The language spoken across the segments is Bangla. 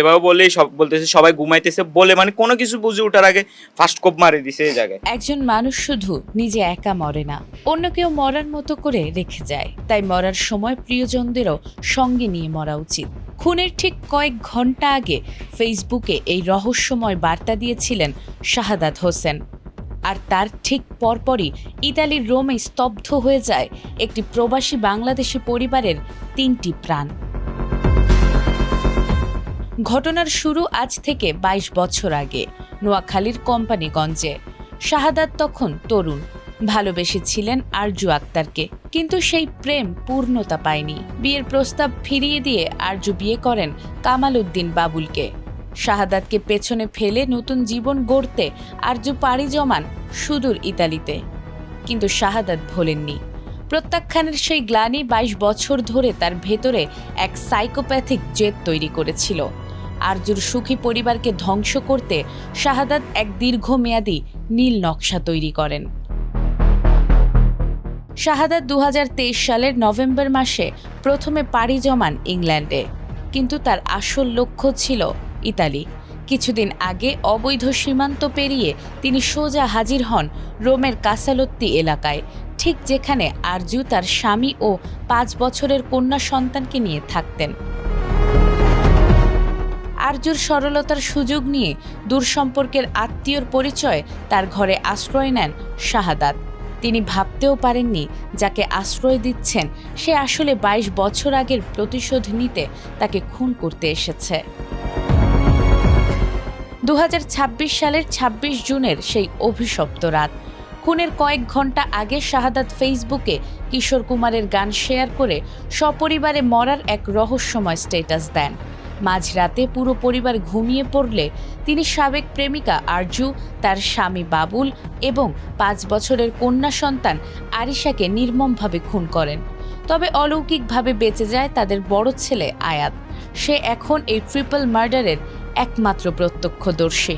এভাবে বললেই সব বলতেছে সবাই ঘুমাইতেছে বলে মানে কোনো কিছু বুঝে ওঠার আগে ফার্স্ট কোপ মারি দিছে এই জায়গায়। একজন মানুষ শুধু নিজে একা মরে না, অন্য কেউ মরার মতো করে রেখে যায়। তাই মরার সময় প্রিয়জনদেরও সঙ্গে নিয়ে মরা উচিত। খুনের ঠিক কয়েক ঘন্টা আগে ফেসবুকে এই রহস্যময় বার্তা দিয়েছিলেন শাহাদাত হোসেন। আর তার ঠিক পরপরই ইতালির রোমে স্তব্ধ হয়ে যায় একটি প্রবাসী বাংলাদেশি পরিবারের 3টি প্রাণ। ঘটনার শুরু আজ থেকে 22 বছর আগে নোয়াখালীর কোম্পানিগঞ্জে। শাহাদাত তখন তরুণ, ভালোবেসেছিলেন আরজু আক্তারকে, কিন্তু সেই প্রেম পূর্ণতা পায়নি। বিয়ের প্রস্তাব ফিরিয়ে দিয়ে আরজু বিয়ে করেন কামাল উদ্দিন বাবুলকে। শাহাদাতকে পেছনে ফেলে নতুন জীবন গড়তে আরজু পাড়ি জমান সুদূর ইতালিতে। কিন্তু শাহাদাত ভোলেননি। প্রত্যাখ্যানের সেই গ্লানি 22 বছর ধরে তার ভেতরে এক সাইকোপ্যাথিক জেদ তৈরি করেছিল। আরজুর সুখী পরিবারকে ধ্বংস করতে শাহাদাত এক দীর্ঘমেয়াদী নীল নকশা তৈরি করেন। শাহাদাত 2023 সালের নভেম্বর মাসে প্রথমে পাড়ি জমান ইংল্যান্ডে, কিন্তু তার আসল লক্ষ্য ছিল ইতালি। কিছুদিন আগে অবৈধ সীমান্ত পেরিয়ে তিনি সোজা হাজির হন রোমের কাসালোত্তি এলাকায়, ঠিক যেখানে আরজু তার স্বামী ও 5 বছরের কন্যা সন্তানকে নিয়ে থাকতেন। আরজুর সরলতার সুযোগ নিয়ে দূরসম্পর্কের আত্মীয়র পরিচয় তার ঘরে আশ্রয় নেন শাহাদাত। তিনি ভাবতেও পারেননি যাকে আশ্রয় দিচ্ছেন সে আসলে 22 বছর আগের প্রতিশোধ নিতে তাকে খুন করতে এসেছে। 2026 সালের 26 জুনের সেই অভিশপ্ত রাত। খুনের কয়েক ঘন্টা আগে শাহাদাত ফেসবুকে কিশোর কুমারের গান শেয়ার করে সপরিবারে মরার এক রহস্যময় স্ট্যাটাস দেন। মাঝরাতে পুরো পরিবার ঘুমিয়ে পড়লে তিনি সাবেক প্রেমিকা আরজু, তার স্বামী বাবুল এবং 5 বছরের কন্যা সন্তান আরিশাকে নির্মমভাবে খুন করেন। তবে অলৌকিকভাবে বেঁচে যায় তাদের বড় ছেলে আয়াত। সে এখন এই ট্রিপল মার্ডারের একমাত্র প্রত্যক্ষদর্শী।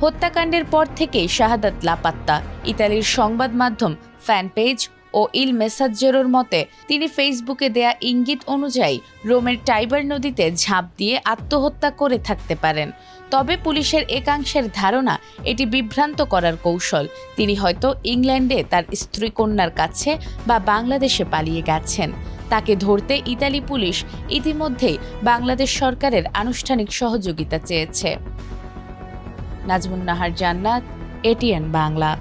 হত্যাকাণ্ডের পর থেকেই শাহাদাত লাপাত্তা। ইতালির সংবাদ মাধ্যম ফ্যান পেজ ও ইল মেসাজ্জেরোর মতে তিনি ফেসবুকে দেয়া ইঙ্গিত অনুযায়ী রোমের টাইবার নদীতে ঝাঁপ দিয়ে আত্মহত্যা করে থাকতে পারেন। তবে পুলিশের একাংশের ধারণা এটি বিভ্রান্ত করার কৌশল। তিনি হয়তো ইংল্যান্ডে তার স্ত্রী কন্যার কাছে বা বাংলাদেশে পালিয়ে গেছেন। তাকে ধরতে ইতালি পুলিশ ইতিমধ্যেই বাংলাদেশ সরকারের আনুষ্ঠানিক সহযোগিতা চেয়েছে। নাজমুন নাহার জান্নাত, এটিএন বাংলা।